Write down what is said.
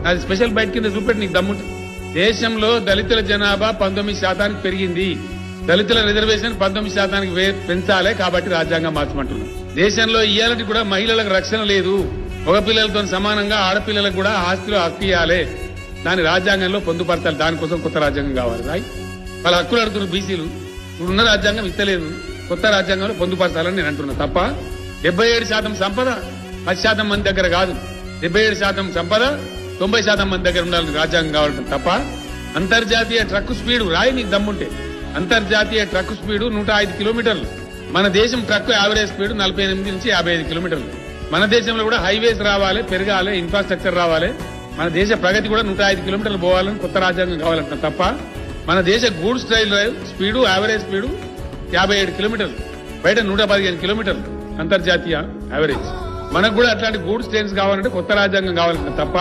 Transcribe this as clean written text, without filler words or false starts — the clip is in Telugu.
అది స్పెషల్ బైట్ కింద చూపెట్టి నీకు దమ్ముంటే. దేశంలో దళితుల జనాభా 19% పెరిగింది. దళితుల రిజర్వేషన్ 19% పెంచాలి కాబట్టి రాజ్యాంగం మార్చమంటున్నాం. దేశంలో ఇయ్యాలంటే కూడా మహిళలకు రక్షణ లేదు. మగ పిల్లలతో సమానంగా ఆడపిల్లలకు కూడా ఆస్తిలో హక్కు ఇవ్వాలి. దాని రాజ్యాంగంలో పొందుపరచాలి. దానికోసం కొత్త రాజ్యాంగం కావాలి. వాళ్ళ హక్కులు అడుగుతున్నారు బీసీలు. ఇప్పుడున్న రాజ్యాంగం ఇస్తలేదు. కొత్త రాజ్యాంగంలో పొందుపరచాలని నేను అంటున్నా తప్ప 77% సంపద 10% మంది దగ్గర కాదు. 77% సంపద 90% మంది దగ్గర ఉండాలని రాజ్యాంగం కావాలంటే తప్ప అంతర్జాతీయ ట్రక్ స్పీడ్ రాయి నీకు దమ్ముంటే. అంతర్జాతీయ ట్రక్ స్పీడ్ 105 కిలోమీటర్లు. మన దేశం ట్రక్ యావరేజ్ స్పీడ్ 48 నుంచి 55 కిలోమీటర్లు. మన దేశంలో కూడా హైవేస్ రావాలి, పెరగాలి, ఇన్ఫ్రాస్ట్రక్చర్ రావాలి. మన దేశ ప్రగతి కూడా 105 కిలోమీటర్లు పోవాలని కొత్త రాజ్యాంగం కావాలంట తప్ప మన దేశ goods train speed average speed 57 కిలోమీటర్లు, బయట 115 కిలోమీటర్లు అంతర్జాతీయ యావరేజ్. మనకు కూడా అట్లాంటి గూడ్స్ ట్రైన్స్ కావాలంటే కొత్త రాజ్యాంగం కావాలంట తప్ప